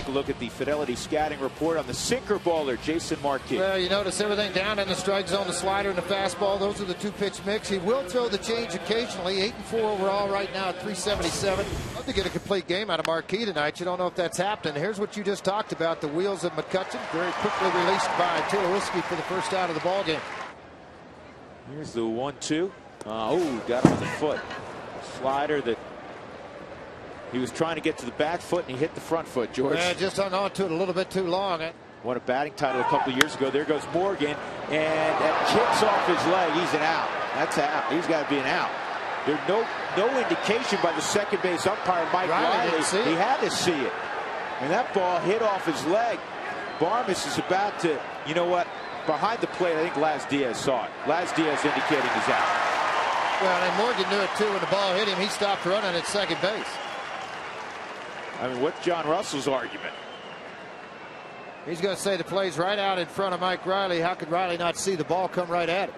take a look at the Fidelity scouting report on the sinker baller, Jason Marquis. Well, you notice everything down in the strike zone, the slider and the fastball. Those are the two-pitch mix. He will throw the change occasionally. 8-4 overall right now at 377. Love to get a complete game out of Marquis tonight. You don't know if that's happening. Here's what you just talked about. The wheels of McCutcheon very quickly released by Tulowitzki for the first out of the ball game. Here's the 1-2. Oh, got him on the foot. Slider that he was trying to get to the back foot, and he hit the front foot, George. Yeah, just hung on to it a little bit too long. Won a batting title a couple of years ago. There goes Morgan, and that kicks off his leg. He's an out. That's out. He's got to be an out. There's no indication by the second base umpire, Mike Riley. He had to see it. And that ball hit off his leg. Barmes is about to, you know what, behind the plate, I think Laz Diaz saw it. Laz Diaz indicating he's out. Well, and Morgan knew it too. When the ball hit him, he stopped running at second base. I mean, what's John Russell's argument? He's going to say the play's right out in front of Mike Riley. How could Riley not see the ball come right at him?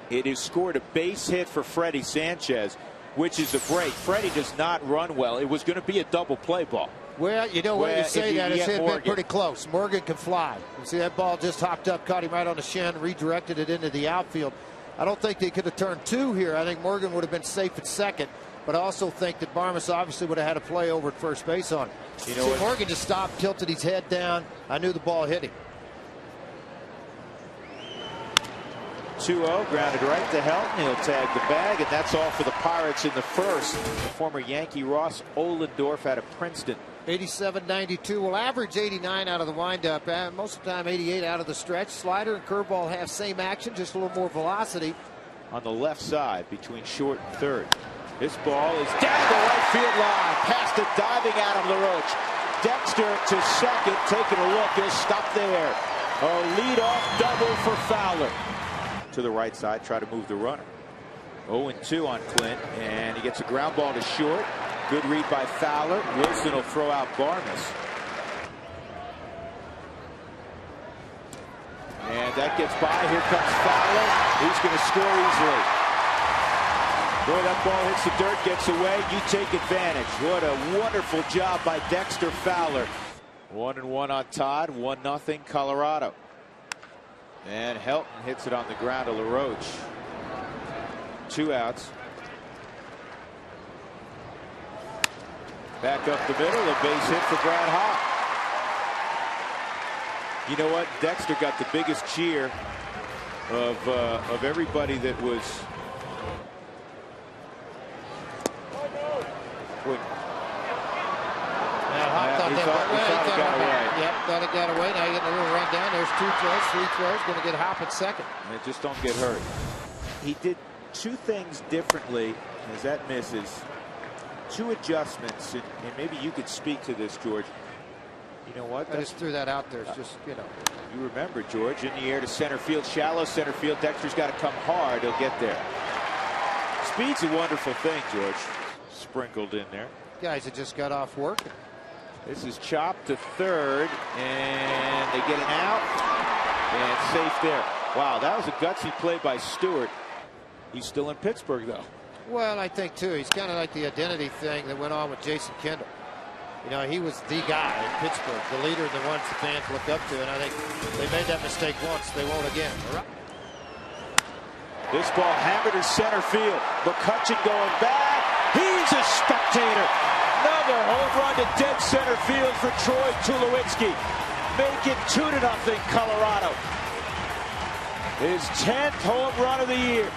It has scored a base hit for Freddie Sanchez, which is a break. Freddie does not run well. It was going to be a double play ball. Well, you know what you say that it's been pretty close. Morgan can fly. You see that ball just hopped up, caught him right on the shin, redirected it into the outfield. I don't think they could have turned two here. I think Morgan would have been safe at second, but I also think that Barmes obviously would have had a play over at first base on him. You know, Morgan just stopped, tilted his head down. I knew the ball hit him. 2-0, grounded right to Helton. He'll tag the bag, and that's all for the Pirates in the first. The former Yankee Ross Ohlendorf out of Princeton. 87-92 will average 89 out of the windup, and most of the time 88 out of the stretch. Slider and curveball have same action, just a little more velocity. On the left side between short and third. This ball is down the right field line, past the diving Adam LaRoche. Dexter to second, taking a look. He'll stop there. A leadoff double for Fowler. To the right side, try to move the runner. 0-2 on Clint, and he gets a ground ball to short. Good read by Fowler. Wilson will throw out Barmes. And that gets by. Here comes Fowler. He's going to score easily. Boy, that ball hits the dirt, gets away. You take advantage. What a wonderful job by Dexter Fowler. 1-1 on Todd. 1-0 Colorado. And Helton hits it on the ground to LaRoche. 2 outs. Back up the middle, a base hit for Brad Hawk. You know what? Dexter got the biggest cheer of everybody that was. Thought it got away. Yep, thought it got away. Now you get a little run down. There's 2 throws, 3 throws. Going to get Hop at second. And just don't get hurt. He did 2 things differently as that misses. 2 adjustments, and maybe you could speak to this, George. You know what? I just threw that out there. It's just, you know. You remember, George, in the air to center field, shallow center field. Dexter's got to come hard. He'll get there. Speed's a wonderful thing, George. Sprinkled in there. Guys that just got off work. This is chopped to third, and they get an out, and safe there. Wow, that was a gutsy play by Stewart. He's still in Pittsburgh, though. Well, I think, too, he's kind of like the identity thing that went on with Jason Kendall. You know, he was the guy in Pittsburgh, the leader, the ones the fans look up to, and I think they made that mistake once. They won't again. All right. This ball hammered to center field. McCutcheon going back. He's a spectator. Another home run to dead center field for Troy Tulowitzki. Make it 2-0 Colorado. His 10th home run of the year.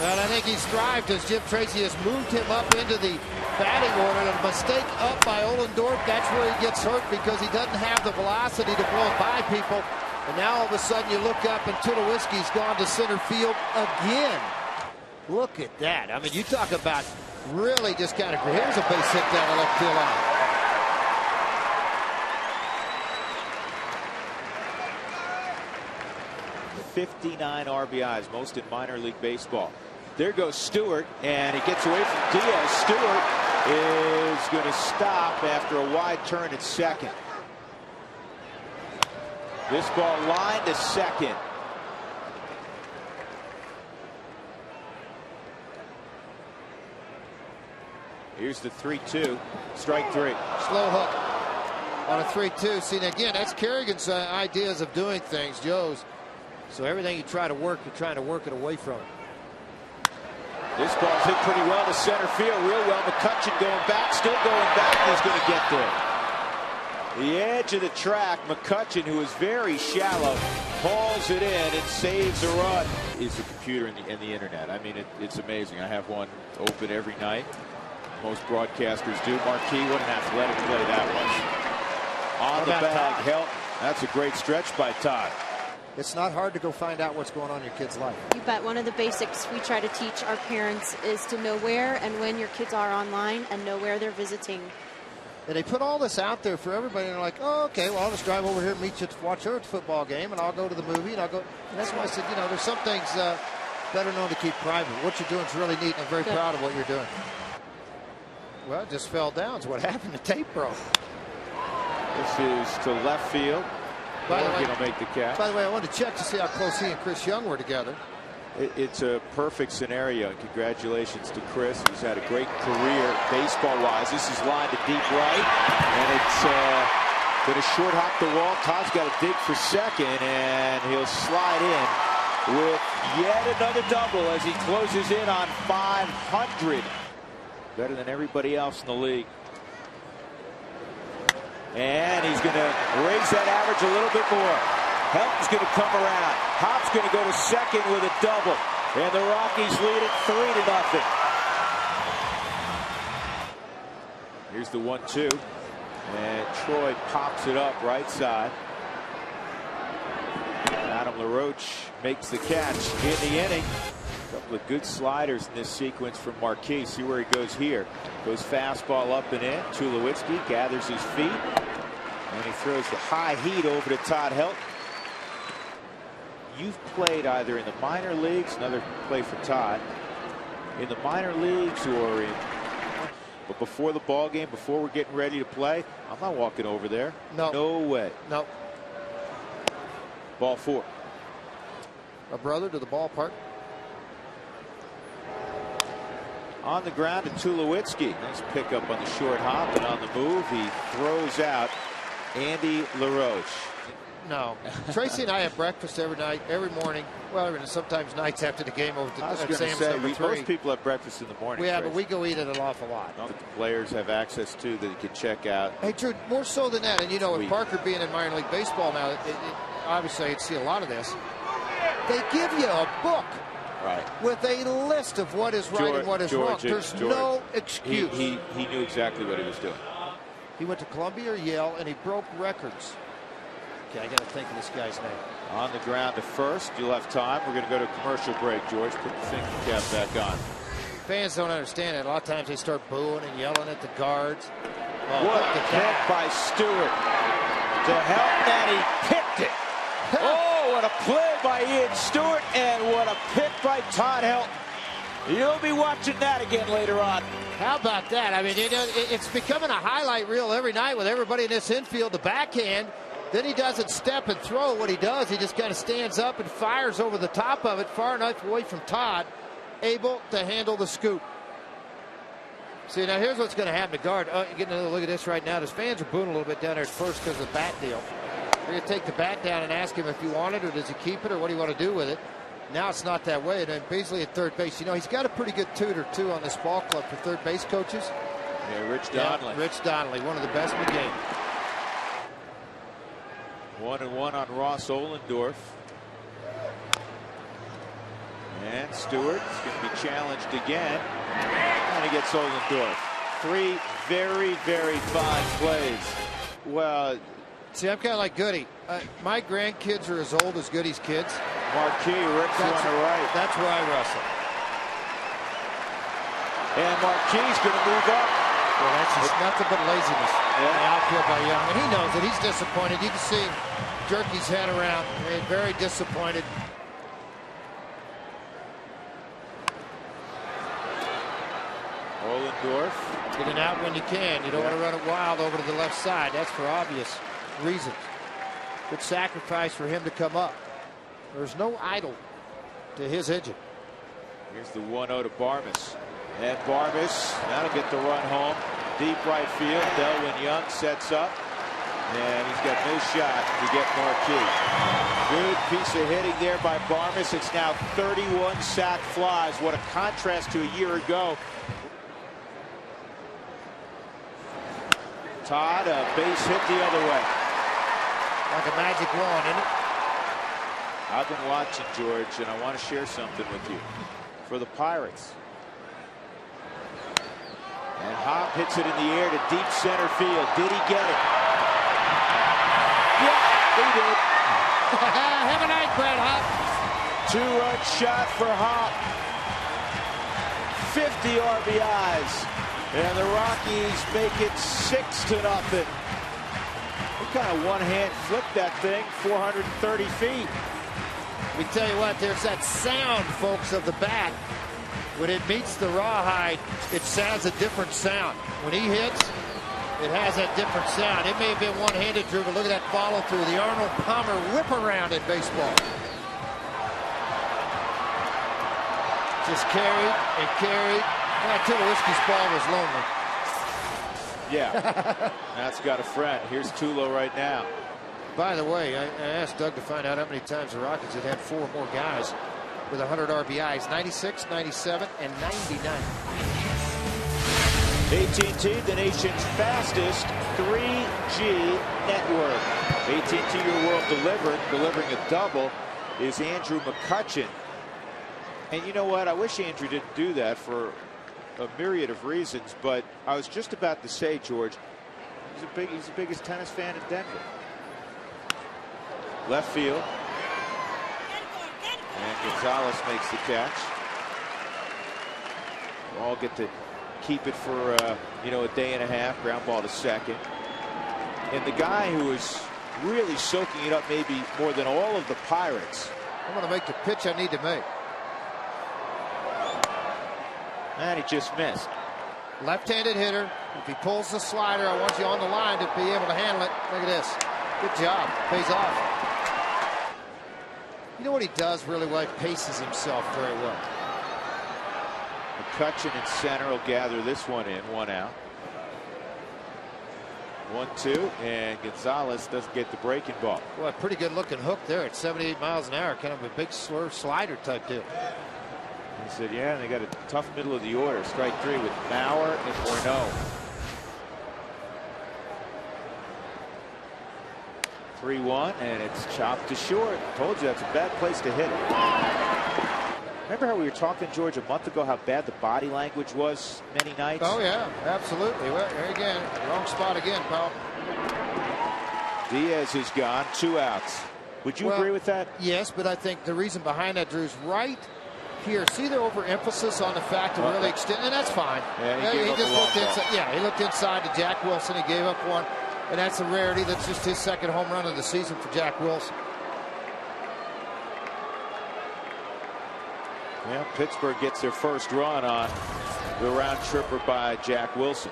Well, I think he's thrived as Jim Tracy has moved him up into the batting order. A mistake up by Ohlendorf. That's where he gets hurt because he doesn't have the velocity to blow by people. And now all of a sudden you look up and Tulowitzki's gone to center field again. Look at that. I mean, you talk about really just kind of, here's a base hit down the left field line. '59 RBIs, most in minor league baseball. There goes Stewart, and he gets away from Diaz. Stewart is going to stop after a wide turn at second. This ball lined to second. Here's the 3-2. Strike three. Slow hook on a 3-2. See, again, that's Kerrigan's ideas of doing things, Joe's. So everything you try to work, you're trying to work it away from him. This ball's hit pretty well to center field, real well. McCutcheon going back, still going back. He's going to get there. The edge of the track, McCutcheon, who is very shallow, hauls it in and saves a run. Is the computer and the internet. I mean, it's amazing. I have one open every night. Most broadcasters do. Marquis, what an athletic play that was. On the bag, help. That's a great stretch by Todd. It's not hard to go find out what's going on in your kid's life. You bet. One of the basics we try to teach our parents is to know where and when your kids are online and know where they're visiting. And they put all this out there for everybody, and they're like, oh, okay, well, I'll just drive over here and meet you to watch your football game, and I'll go to the movie, and I'll go. And that's why I said, you know, there's some things better known to keep private. What you're doing is really neat, and I'm very proud of what you're doing. Well, it just fell down is what happened. The tape broke. This is to left field. Morgan will make the catch. By the way, I wanted to check to see how close he and Chris Young were together. It's a perfect scenario. And congratulations to Chris, who's had a great career baseball-wise. This is lined to deep right, and it's going to short hop the wall. Todd's got to dig for second, and he'll slide in with yet another double as he closes in on 500. Better than everybody else in the league. And he's going to raise that average a little bit more. Helton's going to come around. Hop's going to go to second with a double. And the Rockies lead it 3-0. Here's the 1-2. And Troy pops it up right side. Adam LaRoche makes the catch in the inning. A couple of good sliders in this sequence from Marquis. See where he goes here. Goes fastball up and in. Tulowitzki gathers his feet. And he throws the high heat over to Todd Helton. You've played either in the minor leagues, another play for Todd, in the minor leagues or in. But before the ball game, before we're getting ready to play, I'm not walking over there. No. No way. No. Ball four. A brother to the ballpark. On the ground to Tulowitzki. Nice pickup on the short hop, and on the move, he throws out Andy LaRoche. No. Tracy and I have breakfast every night, every morning. Well, sometimes nights after the game over I was at going to Sam's say, number 3. most people have breakfast in the morning. Yeah, but we go eat it an awful lot. That the players have access to that you can check out. Hey, Drew, more so than that, and you know, with Parker being in minor league baseball now, obviously you'd see a lot of this. They give you a book. Right. With a list of what is right and what is wrong. There's no excuse. He knew exactly what he was doing. He went to Columbia or Yale, and he broke records. Okay, I got to think of this guy's name. On the ground to first. You'll have time. We're going to go to commercial break, George. Put the thinking cap back on. Fans don't understand it. A lot of times they start booing and yelling at the guards. Oh, what a pick by Stewart to help, and he picked it. Oh, what a play by Ian Stewart, and what a pick by Todd Helton. You'll be watching that again later on. How about that? I mean, it's becoming a highlight reel every night with everybody in this infield. The backhand, then he doesn't step and throw. What he does, he just kind of stands up and fires over the top of it, far enough away from Todd, able to handle the scoop. See, now here's what's going to happen to guard. Oh, you're getting another look at this right now. His fans are booing a little bit down there at first because of the bat deal. You're going to take the bat down and ask him if you want it, or does he keep it, or what do you want to do with it? Now it's not that way. And then Beasley at third base. You know, he's got a pretty good tutor, too, on this ball club for third base coaches. Yeah, Rich Donnelly. Yeah, Rich Donnelly, one of the best in the game. 1-1 on Ross Ohlendorf. And Stewart is going to be challenged again. And he gets Ohlendorf. 3 very, very fine plays. Well, see, I'm kind of like Goody. My grandkids are as old as Goody's kids. Marquis, Rick's on the right. That's where I wrestle. And Marquis going to move up. Well, that's just nothing but laziness. Yeah. The outfield by Young. And he knows it. He's disappointed. You can see him jerk his head around. Very disappointed. Ohlendorf. Get it out when you can. You don't want to run it wild over to the left side. That's for obvious reasons. Good sacrifice for him to come up. There's no idle to his engine. Here's the 1-0 to Barmes. And Barmes, that'll get the run home. Deep right field. Delwyn Young sets up. And he's got no shot to get Marquis. Good piece of hitting there by Barmes. It's now 31 sac flies. What a contrast to a year ago. Todd, a base hit the other way. Like a magic wand, isn't it? I've been watching, George, and I want to share something with you. For the Pirates. And Hop hits it in the air to deep center field. Did he get it? Yeah, he did. Have a night, Brad Hop. 2-run shot for Hop. 50 RBIs. And the Rockies make it 6-0. What kind of one-hand flip that thing? 430 feet. We tell you what, there's that sound, folks, of the bat. When it meets the rawhide, it sounds a different sound. When he hits, it has that different sound. It may have been one-handed, Drew, but look at that follow-through. The Arnold Palmer whip-around in baseball. Just carried and carried. Until Whiskey's ball was lonely. Yeah, that's got a friend. Here's Tulo right now. By the way, I asked Doug to find out how many times the Rockets had 4 or more guys with 100 RBIs. 96, 97, and 99. AT&T, the nation's fastest 3G network. AT&T, your world delivering a double, is Andrew McCutchen. And you know what? I wish Andrew didn't do that for a myriad of reasons, but I was just about to say, George, he's the biggest tennis fan in Denver. Left field. And Gonzalez makes the catch. We'll all get to keep it for a day and a half. Ground ball to second. And the guy who is really soaking it up maybe more than all of the Pirates. I'm going to make the pitch I need to make. And he just missed. Left-handed hitter. If he pulls the slider, I want you on the line to be able to handle it. Look at this. Good job. Pays off. You know what he does really well? He paces himself very well. McCutchen in center will gather this one in. 1 out. 1-2, and Gonzalez doesn't get the breaking ball. Boy, a pretty good looking hook there at 78 miles an hour. Kind of a big swerve slider type deal. He said, yeah, and they got a tough middle of the order. Strike 3 with Mauer and Morneau. 3-1, and it's chopped to short. Told you that's a bad place to hit it. Remember how we were talking, George, a month ago, how bad the body language was many nights? Oh, yeah, absolutely. Well, here again, wrong spot again, pal. Diaz is gone, 2 outs. Would you agree with that? Yes, but I think the reason behind that, Drew, is right here. See the overemphasis on the fact to really extend, and that's fine. Yeah, he just looked inside. Yeah, he looked inside to Jack Wilson. He gave up one, and that's a rarity. That's just his 2nd home run of the season for Jack Wilson. Yeah, Pittsburgh gets their first run on the round tripper by Jack Wilson.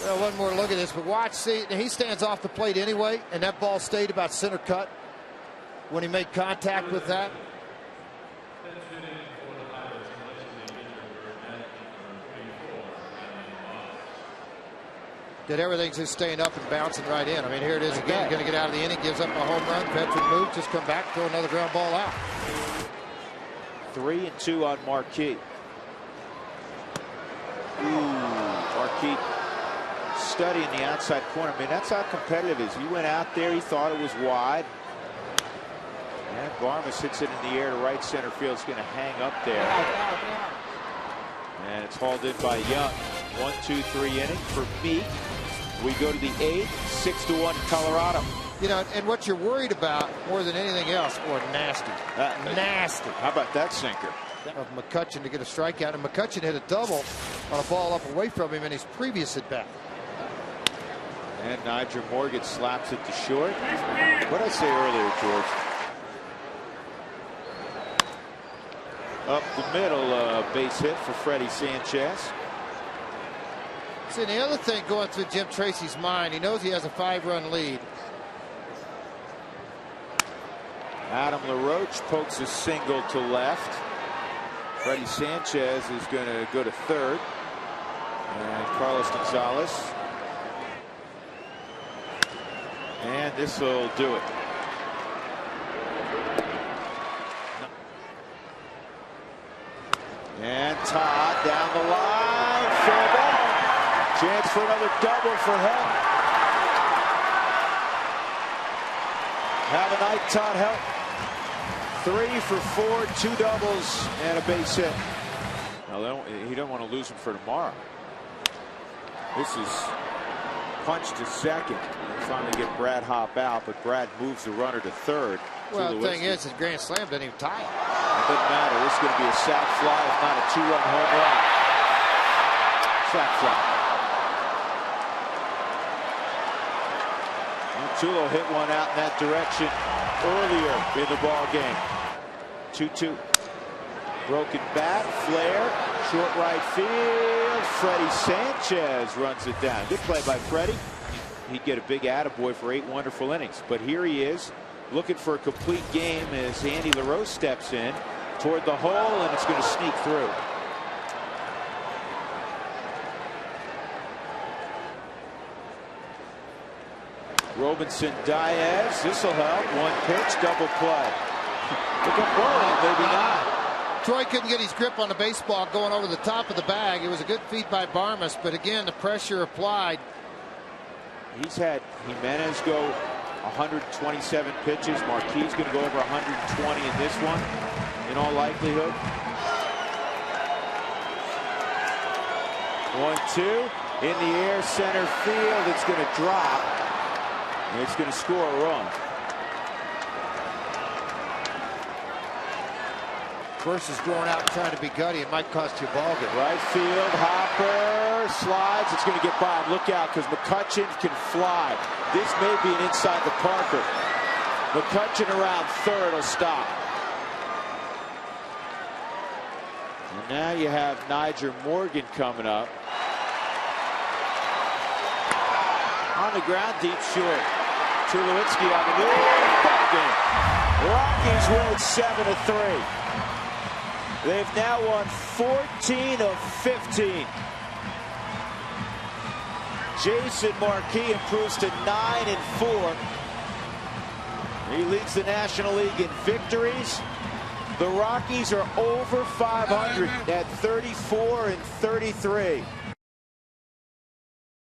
Well, one more look at this, but watch, see, he stands off the plate anyway, and that ball stayed about center cut when he made contact with that. That everything's just staying up and bouncing right in. I mean, here it is again. Going to get out of the inning, gives up a home run. Veteran move, just come back, throw another ground ball out. 3-2 on Marquis. Marquis studying the outside corner. I mean, that's how competitive it is. He went out there, he thought it was wide. And Barmes hits it in the air to right center field. It's going to hang up there. And it's hauled in by Young. 1-2-3 inning for Meek. We go to the 8th, 6-1 Colorado. You know, and what you're worried about more than anything else, boy, nasty. Nasty. How about that sinker? Of McCutchen to get a strikeout, and McCutchen hit a double on a ball up away from him in his previous at bat. And Nigel Morgan slaps it to short. What did I say earlier, George? Up the middle, base hit for Freddie Sanchez. See, the other thing going through Jim Tracy's mind, he knows he has a 5-run lead. Adam LaRoche pokes a single to left. Freddie Sanchez is going to go to third. And Carlos Gonzalez. And this will do it. And Todd down the line. Fair ball. Chance for another double for Help. Have a night, Todd Help. 3 for 4, 2 doubles, and a base hit. Now, he don't want to lose him for tomorrow. This is punch to second. They finally get Brad Hopp out, but Brad moves the runner to third. Well, the thing is, his grand slam doesn't even tie it. It doesn't matter. This is going to be a sac fly, if not a 2-run home run. Sac fly. Tulo hit one out in that direction earlier in the ball game. 2-2. Broken bat, flare, short right field. Freddie Sanchez runs it down. Good play by Freddie. He'd get a big attaboy for 8 wonderful innings. But here he is, looking for a complete game as Andy LaRoche steps in toward the hole, and it's going to sneak through. Robinson Diaz, this will help. 1 pitch, double play. Look up forward, maybe not. Troy couldn't get his grip on the baseball going over the top of the bag. It was a good feed by Barmas, but again, the pressure applied. He's had Jimenez go 127 pitches. Marquis going to go over 120 in this one, in all likelihood. 1-2 in the air, center field. It's going to drop. And it's going to score a run. Versus going out and trying to be gutty, it might cost you a ball game. Right field, Hopper slides. It's going to get by him. Look out, because McCutchen can fly. This may be an inside the Parker. McCutchen around third will stop. And now you have Niger Morgan coming up. On the ground, deep short. Tulowitzki on the move. Ball game. Rockies win 7-3. They've now won 14 of 15. Jason Marquis improves to 9-4. He leads the National League in victories. The Rockies are over 500 at 34-33.